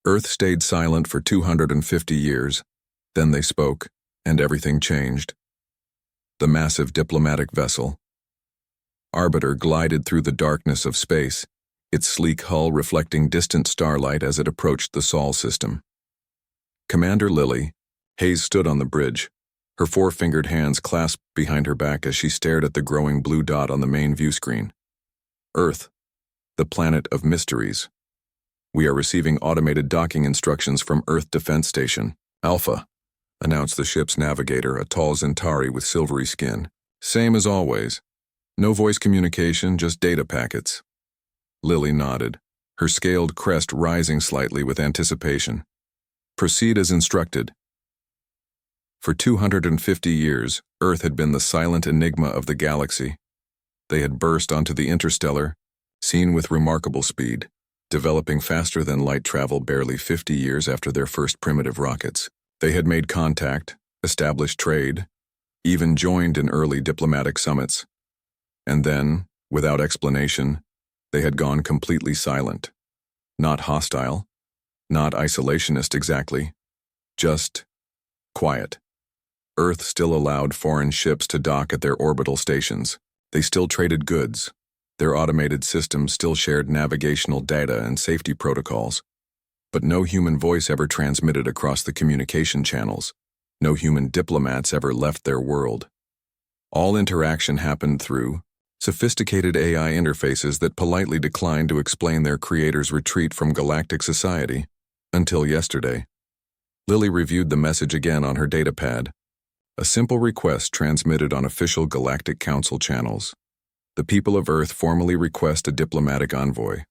Earth stayed silent for 250 years. Then they spoke, and everything changed. The massive diplomatic vessel, Arbiter, glided through the darkness of space, its sleek hull reflecting distant starlight as it approached the Sol system. Commander Lily, Hayes stood on the bridge, her four-fingered hands clasped behind her back as she stared at the growing blue dot on the main view screen. Earth, the planet of mysteries. We are receiving automated docking instructions from Earth Defense Station, Alpha, announced the ship's navigator, a tall Zentari with silvery skin. Same as always. No voice communication, just data packets. Lily nodded, her scaled crest rising slightly with anticipation. Proceed as instructed. For 250 years, Earth had been the silent enigma of the galaxy. They had burst onto the interstellar, seen with remarkable speed, developing faster than light travel barely 50 years after their first primitive rockets. They had made contact, established trade, even joined in early diplomatic summits. And then, without explanation, they had gone completely silent. Not hostile, not isolationist exactly, just quiet. Earth still allowed foreign ships to dock at their orbital stations. They still traded goods. Their automated systems still shared navigational data and safety protocols. But no human voice ever transmitted across the communication channels. No human diplomats ever left their world. All interaction happened through sophisticated AI interfaces that politely declined to explain their creator's retreat from galactic society. Until yesterday. Lily reviewed the message again on her datapad. A simple request transmitted on official Galactic Council channels. The people of Earth formally request a diplomatic envoy.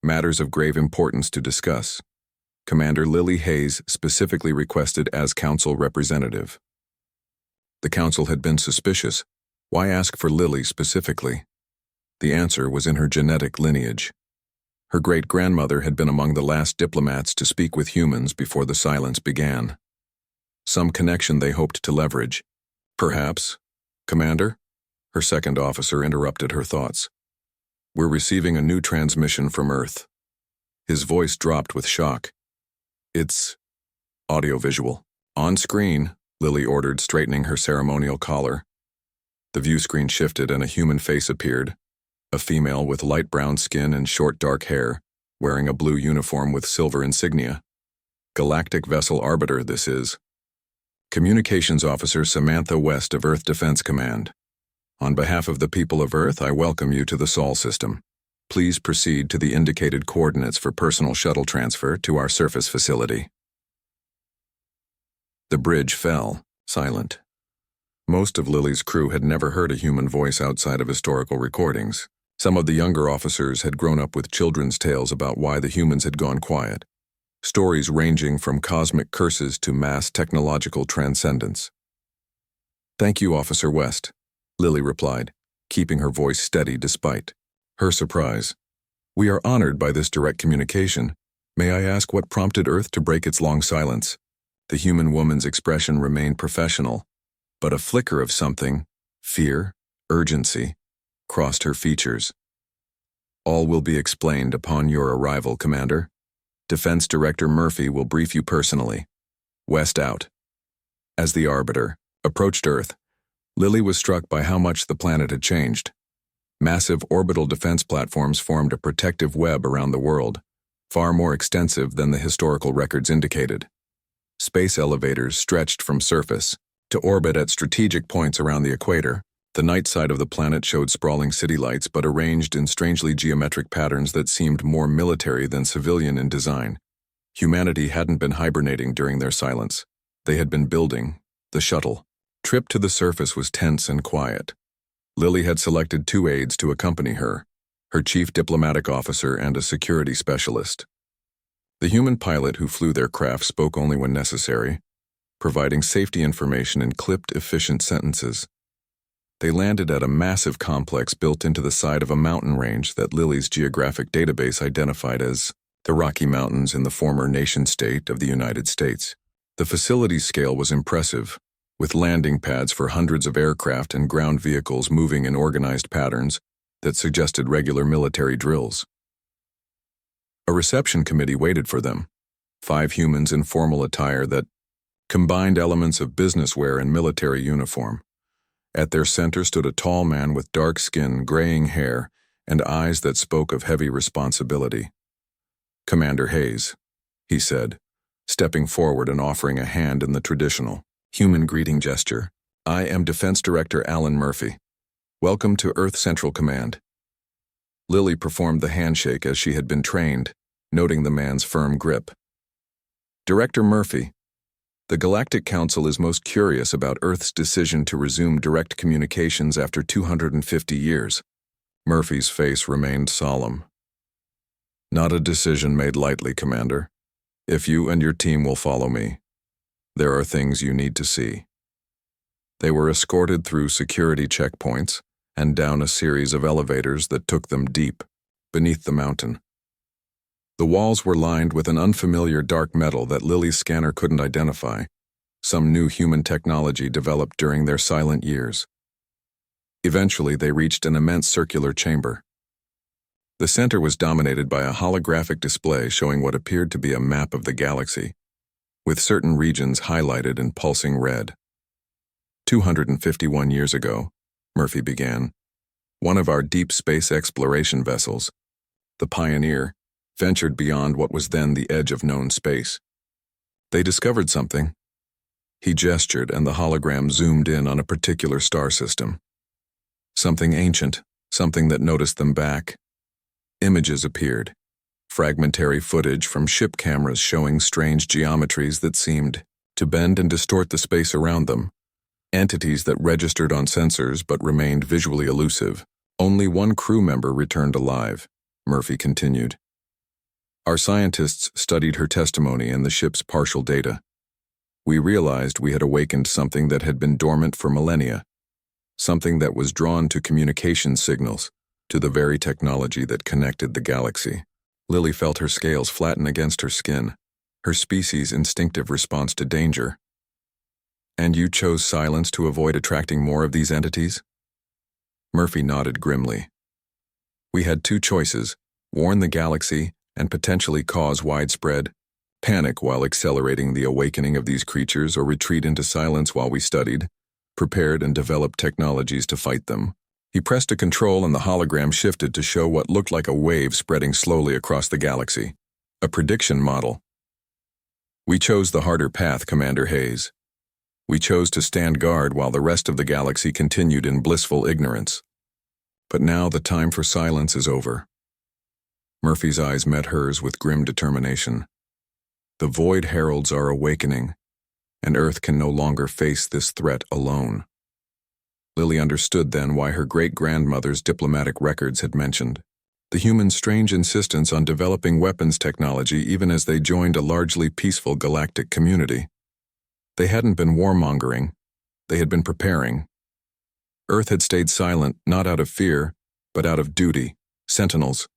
Matters of grave importance to discuss. Commander Lily Hayes specifically requested as Council representative. The Council had been suspicious. Why ask for Lily specifically? The answer was in her genetic lineage. Her great-grandmother had been among the last diplomats to speak with humans before the silence began. Some connection they hoped to leverage. Perhaps, Commander? Her second officer interrupted her thoughts. We're receiving a new transmission from Earth. His voice dropped with shock. It's audiovisual. On screen, Lily ordered, straightening her ceremonial collar. The view screen shifted and a human face appeared, a female with light brown skin and short dark hair, wearing a blue uniform with silver insignia. Galactic Vessel Arbiter, this is. Communications Officer Samantha West of Earth Defense Command. On behalf of the people of Earth, I welcome you to the Sol system. Please proceed to the indicated coordinates for personal shuttle transfer to our surface facility. The bridge fell, silent. Most of Lily's crew had never heard a human voice outside of historical recordings. Some of the younger officers had grown up with children's tales about why the humans had gone quiet. Stories ranging from cosmic curses to mass technological transcendence. Thank you, Officer West, Lily replied, keeping her voice steady despite her surprise. We are honored by this direct communication. May I ask what prompted Earth to break its long silence? The human woman's expression remained professional, but a flicker of something, fear, urgency, crossed her features. All will be explained upon your arrival, Commander. Defense Director Murphy will brief you personally. West out. As the Arbiter approached Earth, Lily was struck by how much the planet had changed. Massive orbital defense platforms formed a protective web around the world, far more extensive than the historical records indicated. Space elevators stretched from surface to orbit at strategic points around the equator. The night side of the planet showed sprawling city lights, but arranged in strangely geometric patterns that seemed more military than civilian in design. Humanity hadn't been hibernating during their silence. They had been building the shuttle. Trip to the surface was tense and quiet. Lily had selected 2 aides to accompany her, her chief diplomatic officer and a security specialist. The human pilot who flew their craft spoke only when necessary, providing safety information in clipped, efficient sentences. They landed at a massive complex built into the side of a mountain range that Lily's geographic database identified as the Rocky Mountains in the former nation-state of the United States. The facility's scale was impressive, with landing pads for hundreds of aircraft and ground vehicles moving in organized patterns that suggested regular military drills. A reception committee waited for them, 5 humans in formal attire that combined elements of business wear and military uniform. At their center stood a tall man with dark skin, graying hair, and eyes that spoke of heavy responsibility. "Commander Hayes," he said, stepping forward and offering a hand in the traditional human greeting gesture. "I am Defense Director Alan Murphy. Welcome to Earth Central Command." Lily performed the handshake as she had been trained, noting the man's firm grip. "Director Murphy, the Galactic Council is most curious about Earth's decision to resume direct communications after 250 years. Murphy's face remained solemn. "Not a decision made lightly, Commander. If you and your team will follow me, there are things you need to see." They were escorted through security checkpoints and down a series of elevators that took them deep, beneath the mountain. The walls were lined with an unfamiliar dark metal that Lily's scanner couldn't identify, some new human technology developed during their silent years. Eventually, they reached an immense circular chamber. The center was dominated by a holographic display showing what appeared to be a map of the galaxy, with certain regions highlighted in pulsing red. 251 years ago, Murphy began, one of our deep space exploration vessels, the Pioneer, ventured beyond what was then the edge of known space. They discovered something. He gestured, and the hologram zoomed in on a particular star system. Something ancient, something that noticed them back. Images appeared, fragmentary footage from ship cameras showing strange geometries that seemed to bend and distort the space around them. Entities that registered on sensors but remained visually elusive. Only one crew member returned alive, Murphy continued. Our scientists studied her testimony and the ship's partial data. We realized we had awakened something that had been dormant for millennia, something that was drawn to communication signals, to the very technology that connected the galaxy. Lily felt her scales flatten against her skin, her species' instinctive response to danger. "And you chose silence to avoid attracting more of these entities?" Murphy nodded grimly. "We had 2 choices, warn the galaxy and potentially cause widespread panic while accelerating the awakening of these creatures, or retreat into silence while we studied, prepared, and developed technologies to fight them." He pressed a control and the hologram shifted to show what looked like a wave spreading slowly across the galaxy. A prediction model. "We chose the harder path, Commander Hayes. We chose to stand guard while the rest of the galaxy continued in blissful ignorance. But now the time for silence is over." Murphy's eyes met hers with grim determination. "The Void Heralds are awakening, and Earth can no longer face this threat alone." Lily understood then why her great-grandmother's diplomatic records had mentioned the humans' strange insistence on developing weapons technology even as they joined a largely peaceful galactic community. They hadn't been warmongering, they had been preparing. Earth had stayed silent not out of fear, but out of duty, sentinels,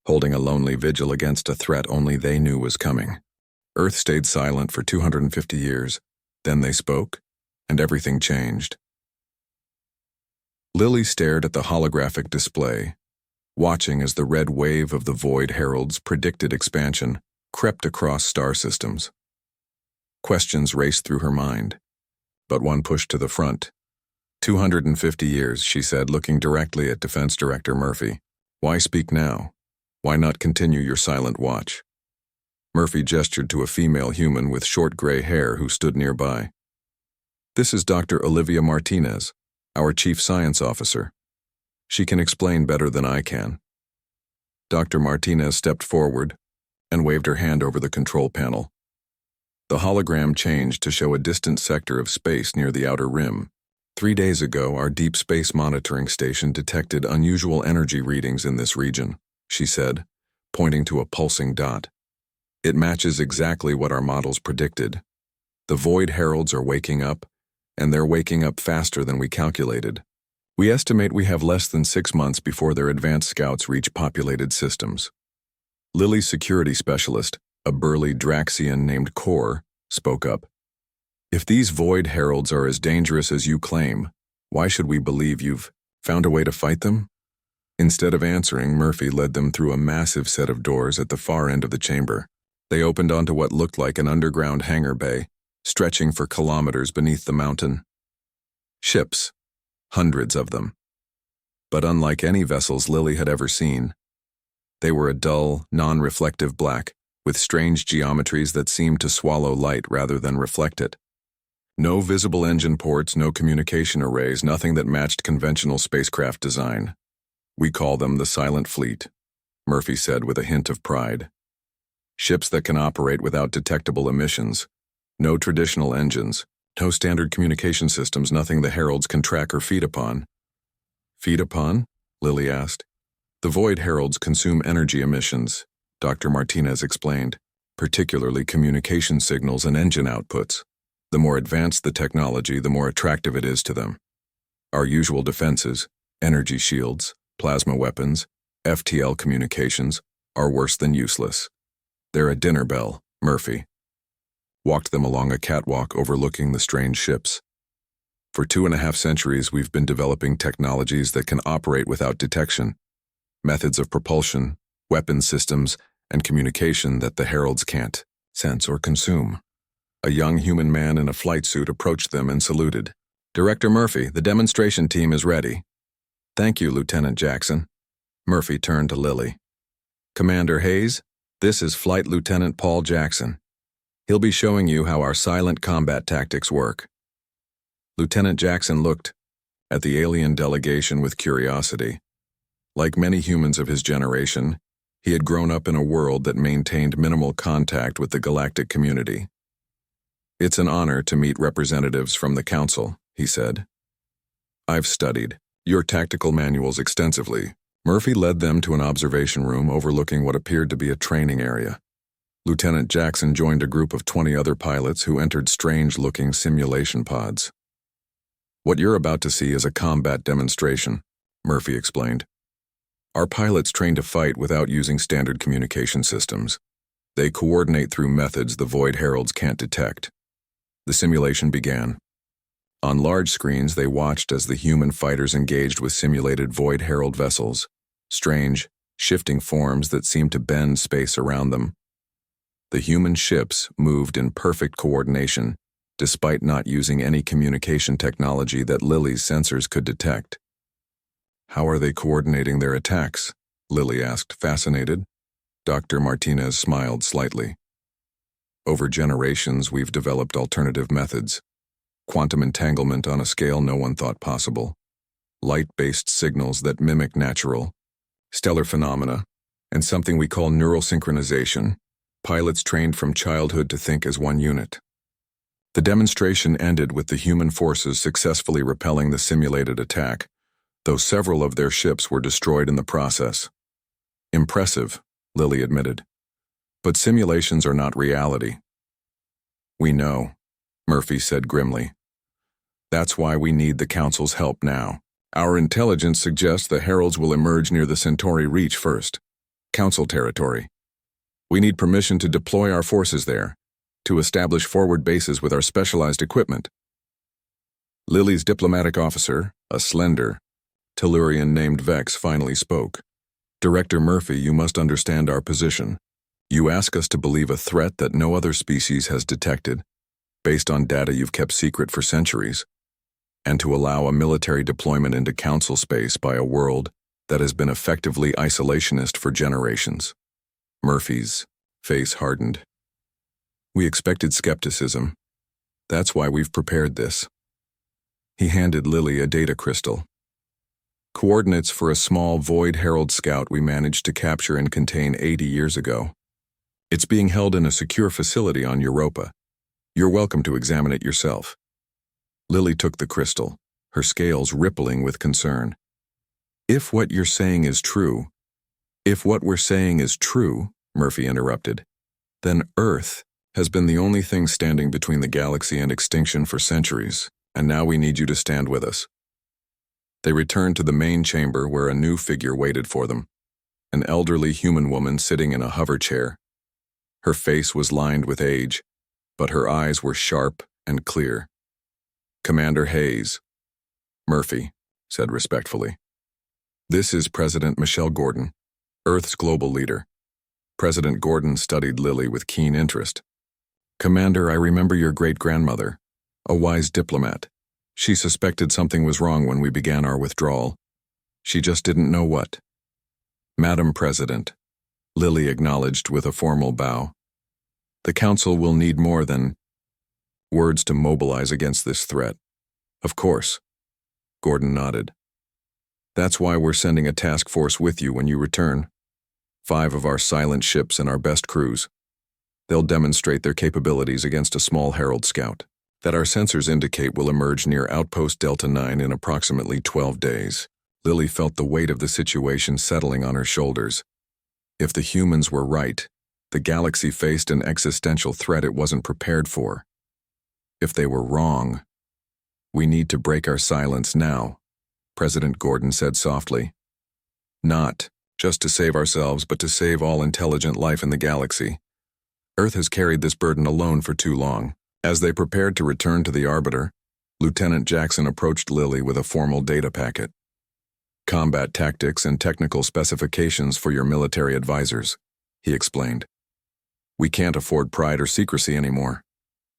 holding a lonely vigil against a threat only they knew was coming. Earth stayed silent for 250 years, then they spoke, and everything changed. Lily stared at the holographic display, watching as the red wave of the Void Herald's predicted expansion crept across star systems. Questions raced through her mind, but one pushed to the front. 250 years, she said, looking directly at Defense Director Murphy. "Why speak now? Why not continue your silent watch?" Murphy gestured to a female human with short gray hair who stood nearby. "This is Dr. Olivia Martinez, our Chief Science Officer. She can explain better than I can." Dr. Martinez stepped forward and waved her hand over the control panel. The hologram changed to show a distant sector of space near the outer rim. 3 days ago, our deep space monitoring station detected unusual energy readings in this region, she said, pointing to a pulsing dot. "It matches exactly what our models predicted. The Void Heralds are waking up, and they're waking up faster than we calculated. We estimate we have less than 6 months before their advanced scouts reach populated systems." Lily's security specialist, a burly Draxian named Kor, spoke up. "If these Void Heralds are as dangerous as you claim, why should we believe you've found a way to fight them?" Instead of answering, Murphy led them through a massive set of doors at the far end of the chamber. They opened onto what looked like an underground hangar bay, stretching for kilometers beneath the mountain. Ships, hundreds of them. But unlike any vessels Lily had ever seen, they were a dull, non-reflective black, with strange geometries that seemed to swallow light rather than reflect it. No visible engine ports, no communication arrays, nothing that matched conventional spacecraft design. "We call them the Silent Fleet," Murphy said with a hint of pride. "Ships that can operate without detectable emissions. No traditional engines, no standard communication systems, nothing the heralds can track or feed upon." "Feed upon?" Lily asked. "The void heralds consume energy emissions," Dr. Martinez explained, "particularly communication signals and engine outputs. The more advanced the technology, the more attractive it is to them. Our usual defenses, energy shields, plasma weapons, FTL communications, are worse than useless. They're a dinner bell," Murphy walked them along a catwalk overlooking the strange ships. "For 2.5 centuries, we've been developing technologies that can operate without detection, methods of propulsion, weapon systems, and communication that the heralds can't sense or consume." A young human man in a flight suit approached them and saluted. "Director Murphy, the demonstration team is ready." "Thank you, Lieutenant Jackson." Murphy turned to Lily. "Commander Hayes, this is Flight Lieutenant Paul Jackson. He'll be showing you how our silent combat tactics work." Lieutenant Jackson looked at the alien delegation with curiosity. Like many humans of his generation, he had grown up in a world that maintained minimal contact with the galactic community. "It's an honor to meet representatives from the Council," he said. "I've studied your tactical manuals extensively." Murphy led them to an observation room overlooking what appeared to be a training area. Lieutenant Jackson joined a group of 20 other pilots who entered strange-looking simulation pods. "What you're about to see is a combat demonstration," Murphy explained. "Our pilots train to fight without using standard communication systems. They coordinate through methods the void heralds can't detect." The simulation began. On large screens, they watched as the human fighters engaged with simulated void herald vessels, strange, shifting forms that seemed to bend space around them. The human ships moved in perfect coordination, despite not using any communication technology that Lily's sensors could detect. "How are they coordinating their attacks?" Lily asked, fascinated. Dr. Martinez smiled slightly. "Over generations, we've developed alternative methods. Quantum entanglement on a scale no one thought possible. Light-based signals that mimic natural, stellar phenomena, and something we call neural synchronization. Pilots trained from childhood to think as one unit." The demonstration ended with the human forces successfully repelling the simulated attack, though several of their ships were destroyed in the process. "Impressive," Lily admitted. "But simulations are not reality." "We know," Murphy said grimly. "That's why we need the Council's help now. Our intelligence suggests the heralds will emerge near the Centauri Reach first, Council territory. We need permission to deploy our forces there, to establish forward bases with our specialized equipment." Lily's diplomatic officer, a slender Tellurian named Vex, finally spoke. "Director Murphy, you must understand our position. You ask us to believe a threat that no other species has detected, based on data you've kept secret for centuries, and to allow a military deployment into Council space by a world that has been effectively isolationist for generations." Murphy's face hardened. "We expected skepticism. That's why we've prepared this." He handed Lily a data crystal. "Coordinates for a small Void Herald scout we managed to capture and contain 80 years ago. It's being held in a secure facility on Europa. You're welcome to examine it yourself." Lily took the crystal, her scales rippling with concern. "If what you're saying is true," "If what we're saying is true," Murphy interrupted, "then Earth has been the only thing standing between the galaxy and extinction for centuries, and now we need you to stand with us." They returned to the main chamber where a new figure waited for them, an elderly human woman sitting in a hover chair. Her face was lined with age, but her eyes were sharp and clear. "Commander Hayes," Murphy said respectfully. "This is President Michelle Gordon, Earth's global leader. President Gordon studied Lily with keen interest. "Commander, I remember your great-grandmother, a wise diplomat. She suspected something was wrong when we began our withdrawal. She just didn't know what." "Madam President," Lily acknowledged with a formal bow, "the Council will need more than words to mobilize against this threat." "Of course," Gordon nodded. "That's why we're sending a task force with you when you return. 5 of our silent ships and our best crews. They'll demonstrate their capabilities against a small Herald scout that our sensors indicate will emerge near Outpost Delta 9 in approximately 12 days. Lily felt the weight of the situation settling on her shoulders. If the humans were right, the galaxy faced an existential threat it wasn't prepared for. If they were wrong, "We need to break our silence now," President Gordon said softly. "Not just to save ourselves, but to save all intelligent life in the galaxy. Earth has carried this burden alone for too long." As they prepared to return to the Arbiter, Lieutenant Jackson approached Lily with a formal data packet. "Combat tactics and technical specifications for your military advisors," he explained. "We can't afford pride or secrecy anymore.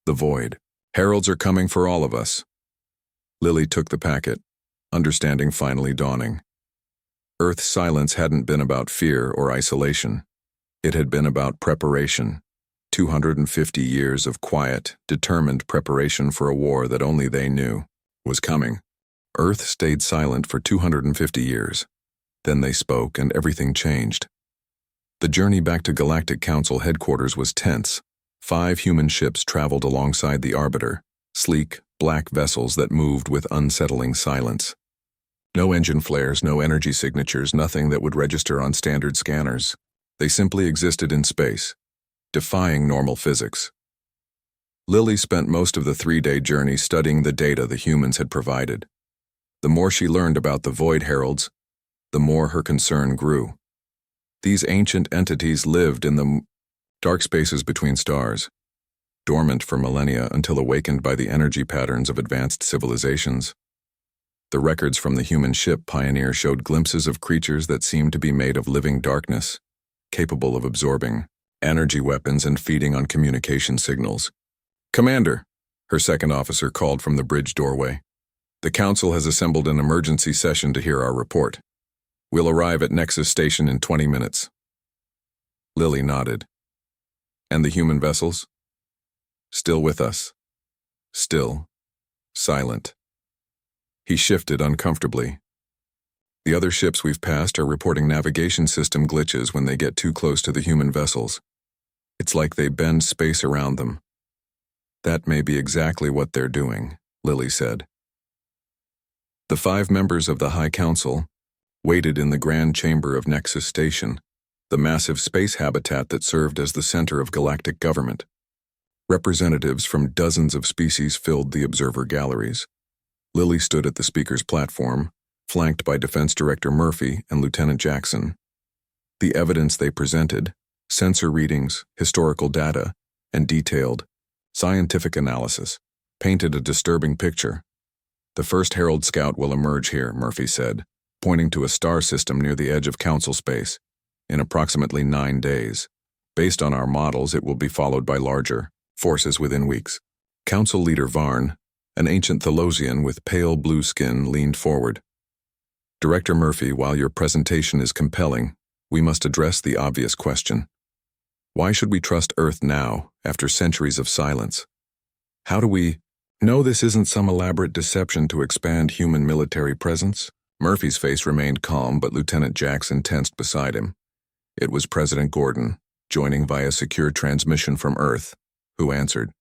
The void. Heralds are coming for all of us." Lily took the packet, understanding finally dawning. Earth's silence hadn't been about fear or isolation. It had been about preparation. 250 years of quiet, determined preparation for a war that only they knew was coming. Earth stayed silent for 250 years. Then they spoke and everything changed. The journey back to Galactic Council headquarters was tense. 5 human ships traveled alongside the Arbiter, sleek, black vessels that moved with unsettling silence. No engine flares, no energy signatures, nothing that would register on standard scanners. They simply existed in space, defying normal physics. Lily spent most of the 3-day journey studying the data the humans had provided. The more she learned about the Void Heralds, the more her concern grew. These ancient entities lived in the dark spaces between stars, dormant for millennia until awakened by the energy patterns of advanced civilizations. The records from the human ship Pioneer showed glimpses of creatures that seemed to be made of living darkness, capable of absorbing energy weapons and feeding on communication signals. "Commander," her second officer called from the bridge doorway, "the Council has assembled an emergency session to hear our report. We'll arrive at Nexus Station in 20 minutes. Lily nodded. "And the human vessels?" "Still with us. Still. Silent." He shifted uncomfortably. "The other ships we've passed are reporting navigation system glitches when they get too close to the human vessels. It's like they bend space around them." "That may be exactly what they're doing," Lily said. The 5 members of the High Council waited in the grand chamber of Nexus Station, the massive space habitat that served as the center of galactic government. Representatives from dozens of species filled the observer galleries. Lily stood at the speaker's platform, flanked by Defense Director Murphy and Lieutenant Jackson. The evidence they presented, sensor readings, historical data, and detailed, scientific analysis, painted a disturbing picture. "The first Herald Scout will emerge here," Murphy said, pointing to a star system near the edge of Council space, "in approximately 9 days. Based on our models, it will be followed by larger forces within weeks." Council Leader Varn, an ancient Thelosian with pale blue skin, leaned forward. "Director Murphy, while your presentation is compelling, we must address the obvious question. Why should we trust Earth now, after centuries of silence? How do we know this isn't some elaborate deception to expand human military presence?" Murphy's face remained calm, but Lieutenant Jackson tensed beside him. It was President Gordon, joining via secure transmission from Earth, who answered.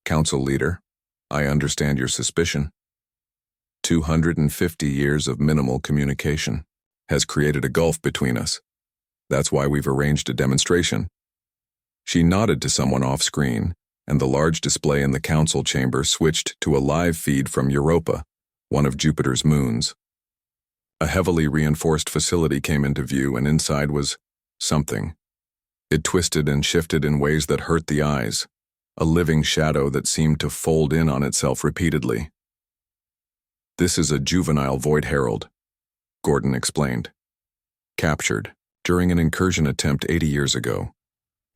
"Council Leader, I understand your suspicion. 250 years of minimal communication has created a gulf between us. That's why we've arranged a demonstration." She nodded to someone off-screen, and the large display in the council chamber switched to a live feed from Europa, one of Jupiter's moons. A heavily reinforced facility came into view, and inside was something. It twisted and shifted in ways that hurt the eyes, a living shadow that seemed to fold in on itself repeatedly. "This is a juvenile Void Herald," Gordon explained. "Captured during an incursion attempt 80 years ago.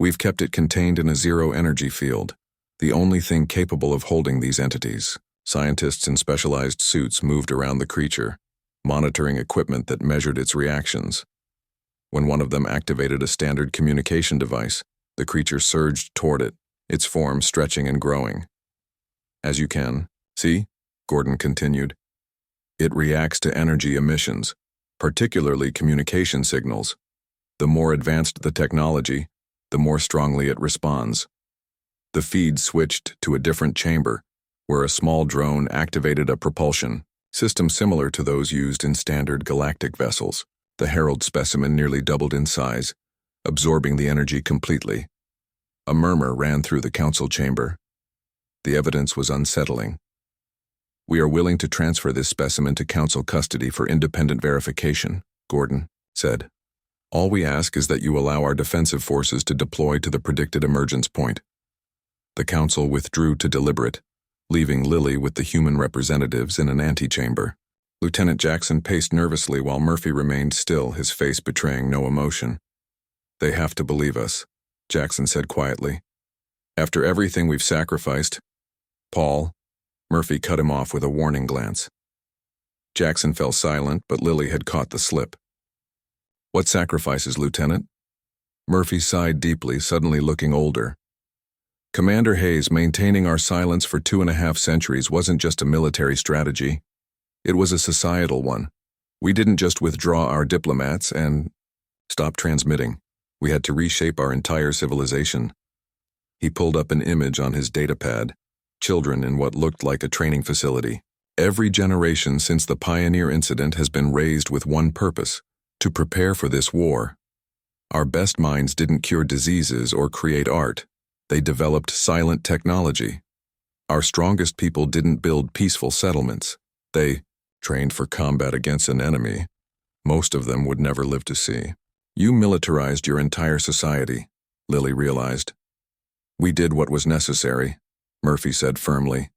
We've kept it contained in a zero-energy field, the only thing capable of holding these entities. Scientists in specialized suits moved around the creature, monitoring equipment that measured its reactions. When one of them activated a standard communication device, the creature surged toward it, its form stretching and growing. As you can see, Gordon continued, it reacts to energy emissions, particularly communication signals. The more advanced the technology, the more strongly it responds. The feed switched to a different chamber, where a small drone activated a propulsion system similar to those used in standard galactic vessels. The Herald specimen nearly doubled in size, absorbing the energy completely. A murmur ran through the council chamber. The evidence was unsettling. We are willing to transfer this specimen to council custody for independent verification, Gordon said. All we ask is that you allow our defensive forces to deploy to the predicted emergence point. The council withdrew to deliberate, leaving Lily with the human representatives in an antechamber. Lieutenant Jackson paced nervously while Murphy remained still, his face betraying no emotion. They have to believe us, Jackson said quietly. After everything we've sacrificed, Paul, Murphy cut him off with a warning glance. Jackson fell silent, but Lily had caught the slip. What sacrifices, Lieutenant? Murphy sighed deeply, suddenly looking older. Commander Hayes, maintaining our silence for 2.5 centuries wasn't just a military strategy. It was a societal one. We didn't just withdraw our diplomats and stop transmitting. We had to reshape our entire civilization. He pulled up an image on his datapad, children in what looked like a training facility. Every generation since the Pioneer incident has been raised with one purpose, to prepare for this war. Our best minds didn't cure diseases or create art. They developed silent technology. Our strongest people didn't build peaceful settlements. They trained for combat against an enemy most of them would never live to see. You militarized your entire society, Lily realized. We did what was necessary, Murphy said firmly.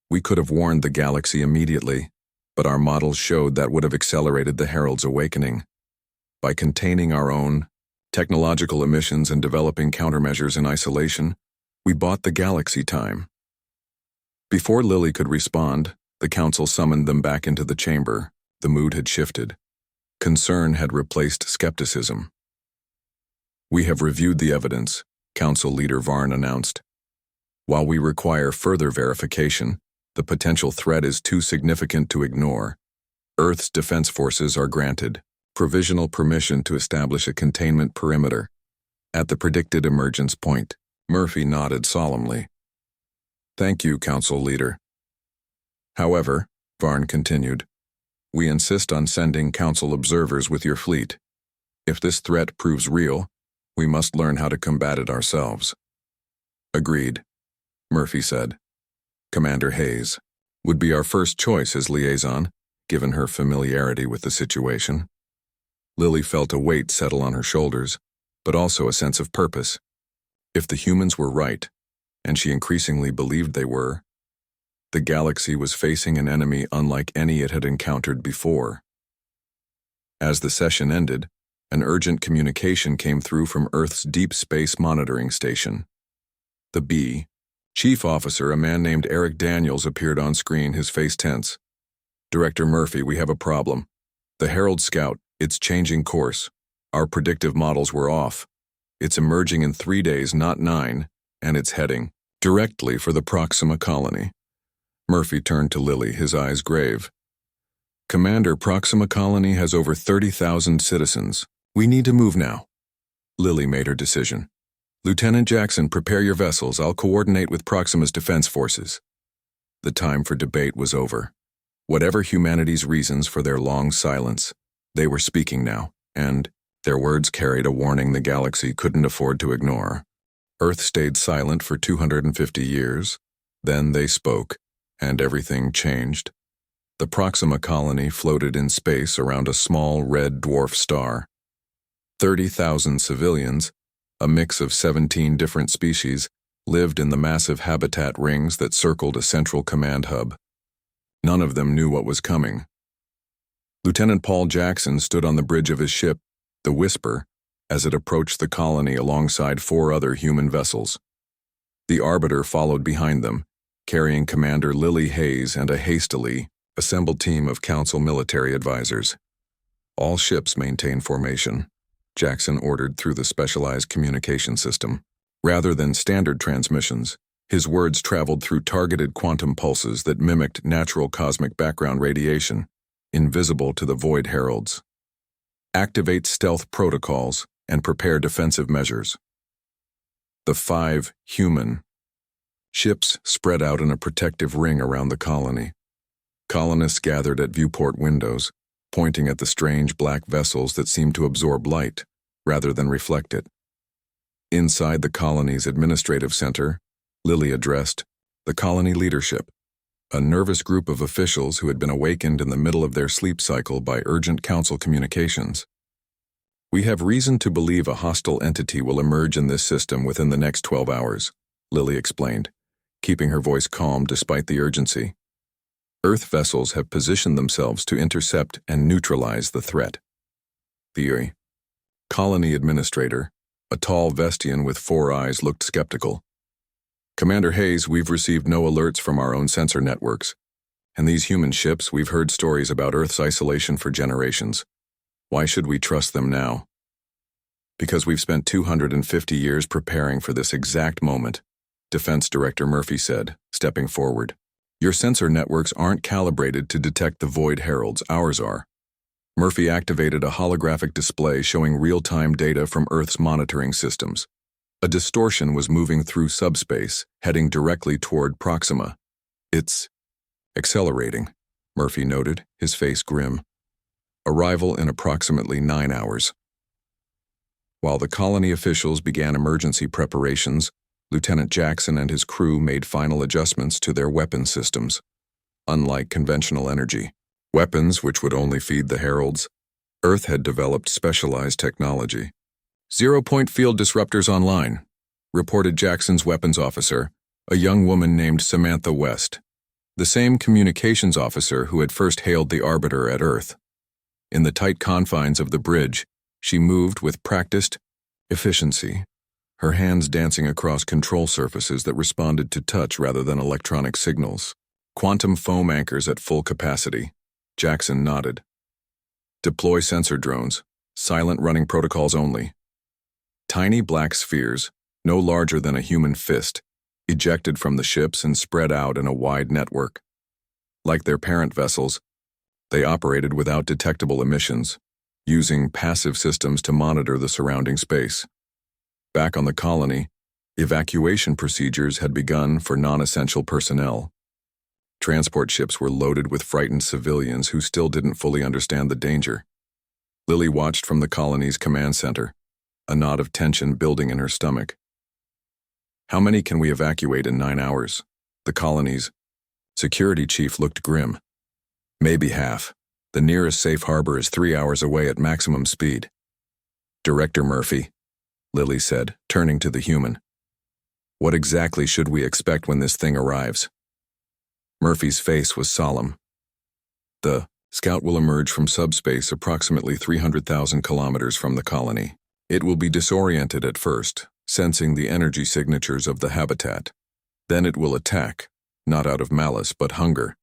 We could have warned the galaxy immediately, but our models showed that would have accelerated the Herald's awakening. By containing our own technological emissions and developing countermeasures in isolation, we bought the galaxy time. Before Lily could respond, the council summoned them back into the chamber. The mood had shifted. Concern had replaced skepticism. We have reviewed the evidence, Council Leader Varn announced. While we require further verification, the potential threat is too significant to ignore. Earth's defense forces are granted provisional permission to establish a containment perimeter at the predicted emergence point. Murphy nodded solemnly. Thank you, Council Leader. However, Varn continued, we insist on sending Council observers with your fleet. If this threat proves real, we must learn how to combat it ourselves. Agreed, Murphy said. Commander Hayes would be our first choice as liaison, given her familiarity with the situation. Lily felt a weight settle on her shoulders, but also a sense of purpose. If the humans were right, and she increasingly believed they were, the galaxy was facing an enemy unlike any it had encountered before. As the session ended, an urgent communication came through from Earth's Deep Space Monitoring Station. The B. Chief Officer, a man named Eric Daniels, appeared on screen, his face tense. Director Murphy, we have a problem. The Herald Scout, it's changing course. Our predictive models were off. It's emerging in 3 days, not 9, and it's heading directly for the Proxima colony. Murphy turned to Lily, his eyes grave. Commander, Proxima colony has over 30,000 citizens. We need to move now. Lily made her decision. Lieutenant Jackson, prepare your vessels. I'll coordinate with Proxima's defense forces. The time for debate was over. Whatever humanity's reasons for their long silence, they were speaking now, and their words carried a warning the galaxy couldn't afford to ignore. Earth stayed silent for 250 years. Then they spoke, and everything changed. The Proxima colony floated in space around a small red dwarf star. 30,000 civilians, a mix of 17 different species, lived in the massive habitat rings that circled a central command hub. None of them knew what was coming. Lieutenant Paul Jackson stood on the bridge of his ship, the Whisper, as it approached the colony alongside 4 other human vessels. The Arbiter followed behind them, carrying Commander Lily Hayes and a hastily assembled team of Council military advisors. All ships maintain formation, Jackson ordered through the specialized communication system. Rather than standard transmissions, his words traveled through targeted quantum pulses that mimicked natural cosmic background radiation, invisible to the Void Heralds. Activate stealth protocols and prepare defensive measures. The 5 human ships spread out in a protective ring around the colony. Colonists gathered at viewport windows, pointing at the strange black vessels that seemed to absorb light, rather than reflect it. Inside the colony's administrative center, Lily addressed the colony leadership, a nervous group of officials who had been awakened in the middle of their sleep cycle by urgent council communications. We have reason to believe a hostile entity will emerge in this system within the next 12 hours, Lily explained, keeping her voice calm despite the urgency. Earth vessels have positioned themselves to intercept and neutralize the threat. The colony administrator, a tall Vestian with 4 eyes, looked skeptical. Commander Hayes, we've received no alerts from our own sensor networks. And these human ships, we've heard stories about Earth's isolation for generations. Why should we trust them now? Because we've spent 250 years preparing for this exact moment, Defense Director Murphy said, stepping forward. Your sensor networks aren't calibrated to detect the Void Heralds, ours are. Murphy activated a holographic display showing real-time data from Earth's monitoring systems. A distortion was moving through subspace, heading directly toward Proxima. It's accelerating, Murphy noted, his face grim. Arrival in approximately 9 hours. While the colony officials began emergency preparations, Lieutenant Jackson and his crew made final adjustments to their weapon systems. Unlike conventional energy weapons which would only feed the Heralds, Earth had developed specialized technology. 0-point field disruptors online, reported Jackson's weapons officer, a young woman named Samantha West, the same communications officer who had first hailed the Arbiter at Earth. In the tight confines of the bridge, she moved with practiced efficiency, her hands dancing across control surfaces that responded to touch rather than electronic signals. Quantum foam anchors at full capacity. Jackson nodded. Deploy sensor drones, silent running protocols only. Tiny black spheres, no larger than a human fist, ejected from the ships and spread out in a wide network. Like their parent vessels, they operated without detectable emissions, using passive systems to monitor the surrounding space. Back on the colony, evacuation procedures had begun for non-essential personnel. Transport ships were loaded with frightened civilians who still didn't fully understand the danger. Lily watched from the colony's command center, a knot of tension building in her stomach. How many can we evacuate in 9 hours? The colony's security chief looked grim. Maybe half. The nearest safe harbor is 3 hours away at maximum speed. Director Murphy, Lily said, turning to the human. What exactly should we expect when this thing arrives? Murphy's face was solemn. The scout will emerge from subspace approximately 300,000 kilometers from the colony. It will be disoriented at first, sensing the energy signatures of the habitat. Then it will attack, not out of malice but hunger.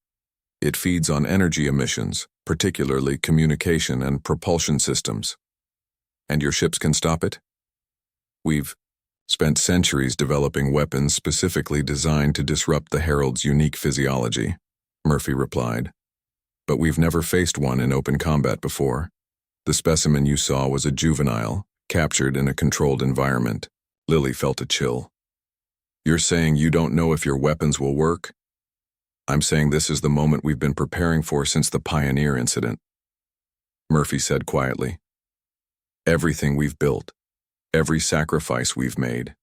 It feeds on energy emissions, particularly communication and propulsion systems. And your ships can stop it? We've spent centuries developing weapons specifically designed to disrupt the Herald's unique physiology, Murphy replied. But we've never faced one in open combat before. The specimen you saw was a juvenile, captured in a controlled environment. Lily felt a chill. You're saying you don't know if your weapons will work? I'm saying this is the moment we've been preparing for since the Pioneer incident, Murphy said quietly. Everything we've built, every sacrifice we've made,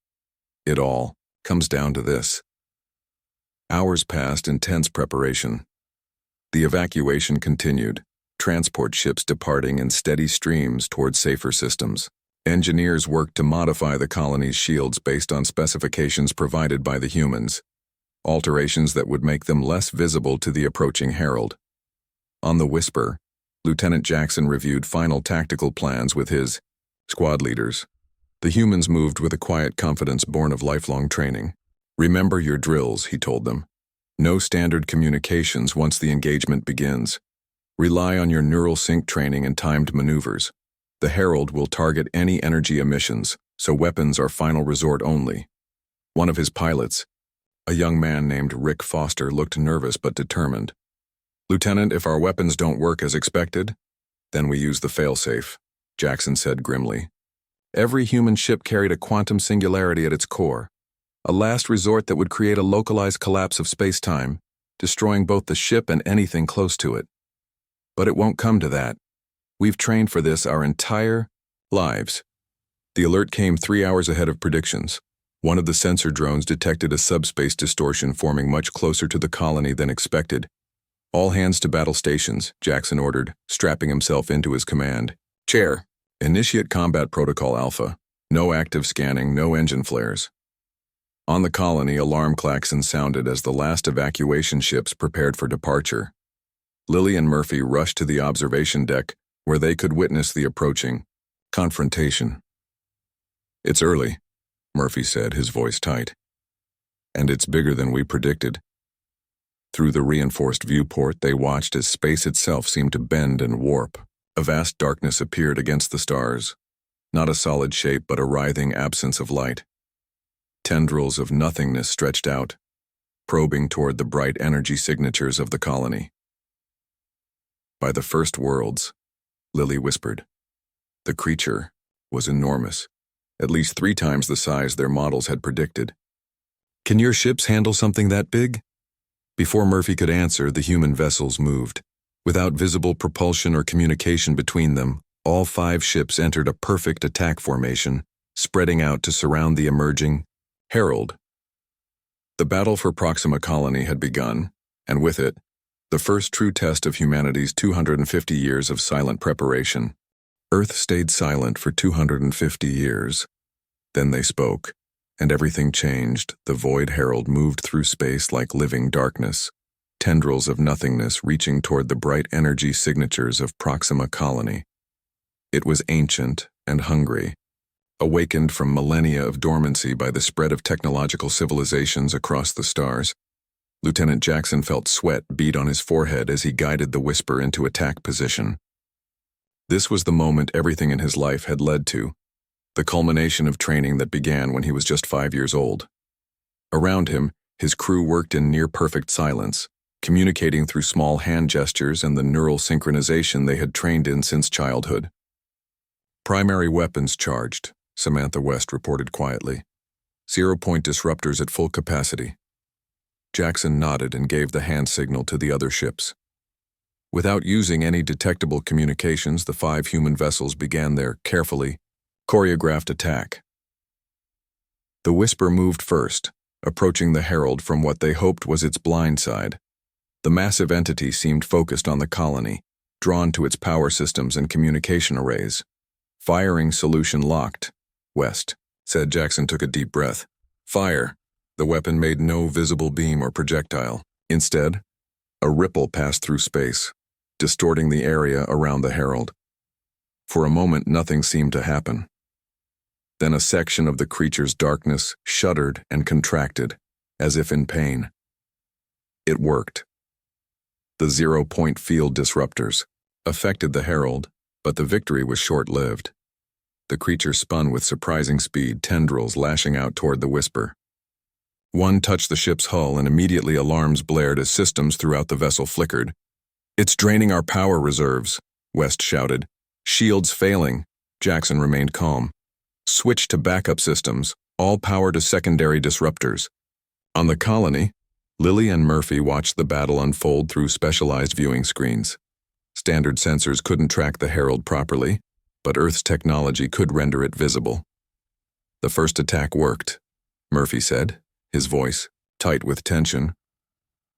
it all comes down to this. Hours passed in tense preparation. The evacuation continued, transport ships departing in steady streams toward safer systems. Engineers worked to modify the colony's shields based on specifications provided by the humans, alterations that would make them less visible to the approaching Herald. On the Whisper, Lieutenant Jackson reviewed final tactical plans with his Squad leaders. The humans moved with a quiet confidence born of lifelong training. Remember your drills, he told them. No standard communications once the engagement begins. Rely on your neural sync training and timed maneuvers. The Herald will target any energy emissions, so weapons are final resort only. One of his pilots, a young man named Rick Foster, looked nervous but determined. Lieutenant, if our weapons don't work as expected, then we use the failsafe, Jackson said grimly. Every human ship carried a quantum singularity at its core, a last resort that would create a localized collapse of space-time, destroying both the ship and anything close to it. But it won't come to that. We've trained for this our entire lives. The alert came 3 hours ahead of predictions. One of the sensor drones detected a subspace distortion forming much closer to the colony than expected. All hands to battle stations, Jackson ordered, strapping himself into his command. Chair, initiate combat protocol Alpha. No active scanning, no engine flares. On the colony, alarm klaxons sounded as the last evacuation ships prepared for departure. Lily and Murphy rushed to the observation deck, where they could witness the approaching confrontation. It's early, Murphy said, his voice tight. And it's bigger than we predicted. Through the reinforced viewport, they watched as space itself seemed to bend and warp. A vast darkness appeared against the stars. Not a solid shape, but a writhing absence of light. Tendrils of nothingness stretched out, probing toward the bright energy signatures of the colony. By the first worlds, Lily whispered. The creature was enormous, at least 3 times the size their models had predicted. Can your ships handle something that big? Before Murphy could answer, the human vessels moved. Without visible propulsion or communication between them, all 5 ships entered a perfect attack formation, spreading out to surround the emerging Herald. The battle for Proxima Colony had begun, and with it, the first true test of humanity's 250 years of silent preparation. Earth stayed silent for 250 years. Then they spoke, and everything changed. The Void Herald moved through space like living darkness, tendrils of nothingness reaching toward the bright energy signatures of Proxima Colony. It was ancient and hungry, awakened from millennia of dormancy by the spread of technological civilizations across the stars. Lieutenant Jackson felt sweat bead on his forehead as he guided the Whisper into attack position. This was the moment everything in his life had led to, the culmination of training that began when he was just 5 years old. Around him, his crew worked in near-perfect silence, communicating through small hand gestures and the neural synchronization they had trained in since childhood. Primary weapons charged, Samantha West reported quietly. 0-point disruptors at full capacity. Jackson nodded and gave the hand signal to the other ships. Without using any detectable communications, the 5 human vessels began their carefully choreographed attack. The Whisper moved first, approaching the Herald from what they hoped was its blind side. The massive entity seemed focused on the colony, drawn to its power systems and communication arrays. Firing solution locked, West said. Jackson took a deep breath. Fire. The weapon made no visible beam or projectile. Instead, a ripple passed through space, distorting the area around the Herald. For a moment, nothing seemed to happen. Then a section of the creature's darkness shuddered and contracted, as if in pain. It worked. The 0-point field disruptors affected the Herald, but the victory was short-lived. The creature spun with surprising speed, tendrils lashing out toward the Whisper. One touched the ship's hull, and immediately alarms blared as systems throughout the vessel flickered. It's draining our power reserves, West shouted. Shields failing. Jackson remained calm. Switch to backup systems, all power to secondary disruptors. On the colony, Lily and Murphy watched the battle unfold through specialized viewing screens. Standard sensors couldn't track the Herald properly, but Earth's technology could render it visible. The first attack worked, Murphy said, his voice tight with tension.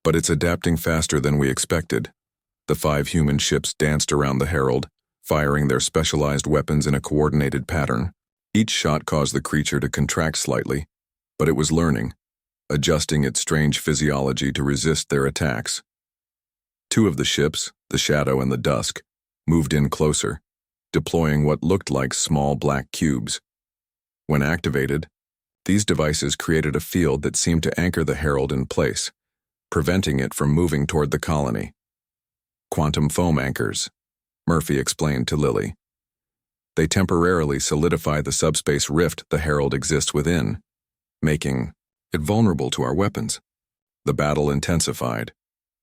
But it's adapting faster than we expected. The 5 human ships danced around the Herald, firing their specialized weapons in a coordinated pattern. Each shot caused the creature to contract slightly, but it was learning, adjusting its strange physiology to resist their attacks. 2 of the ships, the Shadow and the Dusk, moved in closer, deploying what looked like small black cubes. When activated, these devices created a field that seemed to anchor the Herald in place, preventing it from moving toward the colony. Quantum foam anchors, Murphy explained to Lily. They temporarily solidify the subspace rift the Herald exists within, making it vulnerable to our weapons. The battle intensified.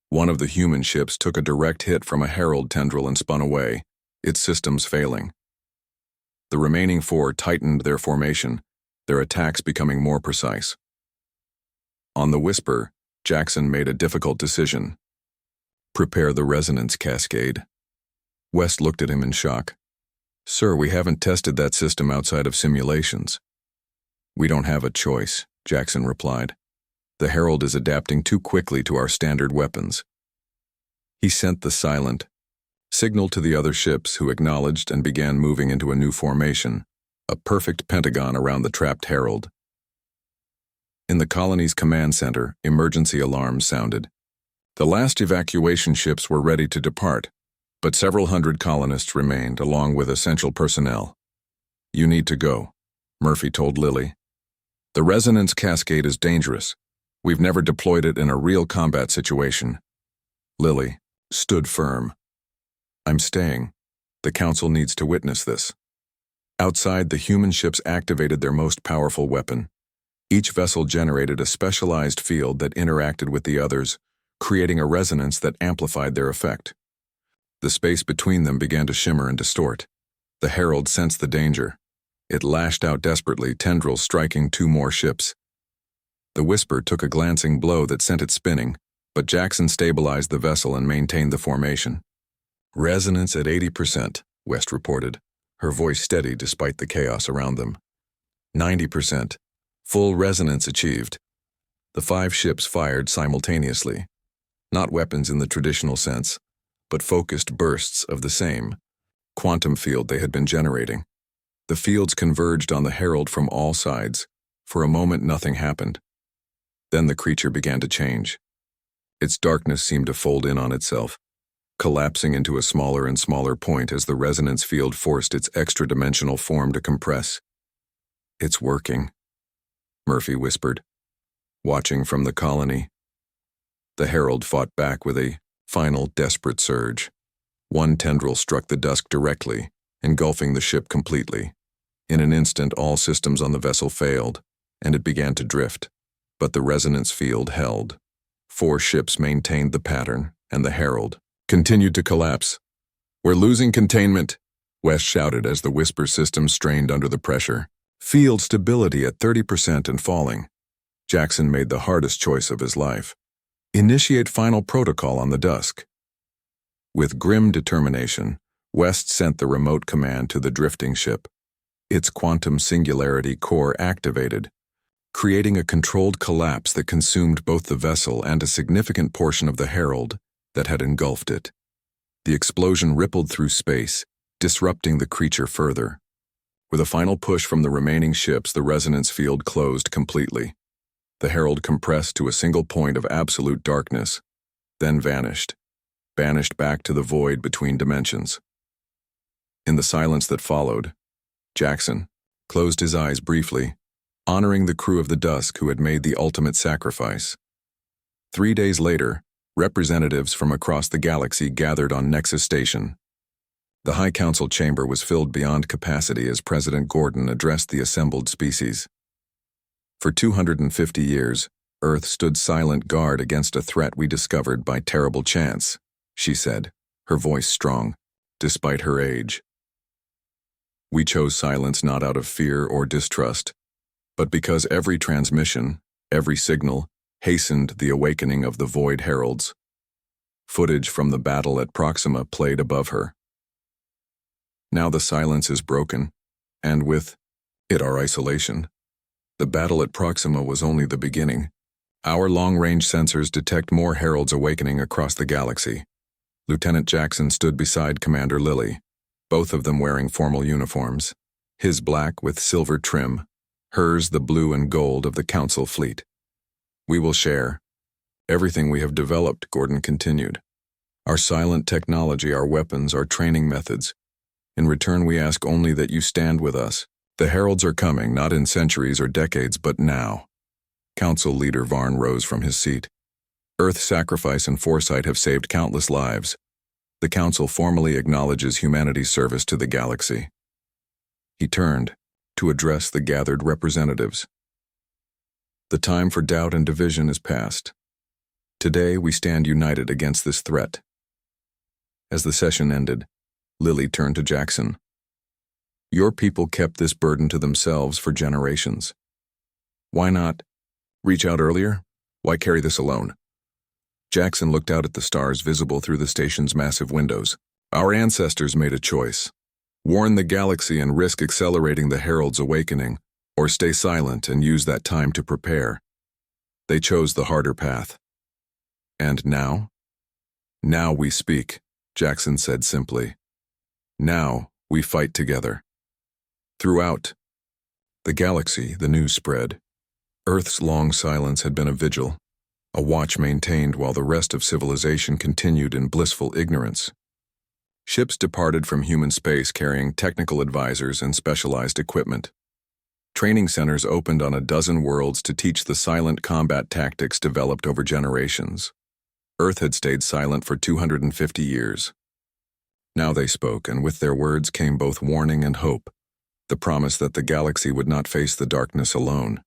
One of the human ships took a direct hit from a Herald tendril and spun away, its systems failing. The remaining 4 tightened their formation, their attacks becoming more precise. On the Whisper, Jackson made a difficult decision. Prepare the resonance cascade. West looked at him in shock. Sir, we haven't tested that system outside of simulations. We don't have a choice, Jackson replied. The Herald is adapting too quickly to our standard weapons. He sent the silent signal to the other ships, who acknowledged and began moving into a new formation, a perfect pentagon around the trapped Herald. In the colony's command center, emergency alarms sounded. The last evacuation ships were ready to depart, but several hundred colonists remained, along with essential personnel. You need to go, Murphy told Lily. The resonance cascade is dangerous. We've never deployed it in a real combat situation. Lily stood firm. I'm staying. The Council needs to witness this. Outside, the human ships activated their most powerful weapon. Each vessel generated a specialized field that interacted with the others, creating a resonance that amplified their effect. The space between them began to shimmer and distort. The Herald sensed the danger. It lashed out desperately, tendrils striking 2 more ships. The Whisper took a glancing blow that sent it spinning, but Jackson stabilized the vessel and maintained the formation. Resonance at 80%, West reported, her voice steady despite the chaos around them. 90%. Full resonance achieved. The 5 ships fired simultaneously. Not weapons in the traditional sense, but focused bursts of the same quantum field they had been generating. The fields converged on the Herald from all sides. For a moment, nothing happened. Then the creature began to change. Its darkness seemed to fold in on itself, collapsing into a smaller and smaller point as the resonance field forced its extra-dimensional form to compress. It's working, Murphy whispered, watching from the colony. The Herald fought back with a final desperate surge. One tendril struck the dusk directly, engulfing the ship completely. In an instant, all systems on the vessel failed, and it began to drift. But the resonance field held. 4 ships maintained the pattern, and the Herald continued to collapse. We're losing containment, West shouted as the Whisper system strained under the pressure. Field stability at 30% and falling. Jackson made the hardest choice of his life. Initiate final protocol on the dusk. With grim determination, West sent the remote command to the drifting ship. Its quantum singularity core activated, creating a controlled collapse that consumed both the vessel and a significant portion of the Herald that had engulfed it. The explosion rippled through space, disrupting the creature further. With a final push from the remaining ships, the resonance field closed completely. The Herald compressed to a single point of absolute darkness, then vanished, banished back to the void between dimensions. In the silence that followed, Jackson closed his eyes briefly, honoring the crew of the Dusk who had made the ultimate sacrifice. 3 days later, representatives from across the galaxy gathered on Nexus Station. The High Council chamber was filled beyond capacity as President Gordon addressed the assembled species. For 250 years, Earth stood silent guard against a threat we discovered by terrible chance, she said, her voice strong, despite her age. We chose silence not out of fear or distrust, but because every transmission, every signal, hastened the awakening of the Void Heralds. Footage from the battle at Proxima played above her. Now the silence is broken, and with it our isolation. The battle at Proxima was only the beginning. Our long-range sensors detect more heralds awakening across the galaxy. Lieutenant Jackson stood beside Commander Lily, both of them wearing formal uniforms, his black with silver trim, hers the blue and gold of the Council fleet. We will share everything we have developed, Gordon continued. Our silent technology, our weapons, our training methods. In return, we ask only that you stand with us. The heralds are coming, not in centuries or decades, but now. Council leader Varn rose from his seat. Earth's sacrifice and foresight have saved countless lives. The Council formally acknowledges humanity's service to the galaxy. He turned to address the gathered representatives. The time for doubt and division is past. Today, we stand united against this threat. As the session ended, Lily turned to Jackson. Your people kept this burden to themselves for generations. Why not reach out earlier? Why carry this alone? Jackson looked out at the stars visible through the station's massive windows. Our ancestors made a choice. Warn the galaxy and risk accelerating the Herald's awakening, or stay silent and use that time to prepare. They chose the harder path. And now? Now we speak, Jackson said simply. Now we fight together. Throughout the galaxy, the news spread. Earth's long silence had been a vigil, a watch maintained while the rest of civilization continued in blissful ignorance. Ships departed from human space carrying technical advisors and specialized equipment. Training centers opened on a dozen worlds to teach the silent combat tactics developed over generations. Earth had stayed silent for 250 years. Now they spoke, and with their words came both warning and hope, the promise that the galaxy would not face the darkness alone.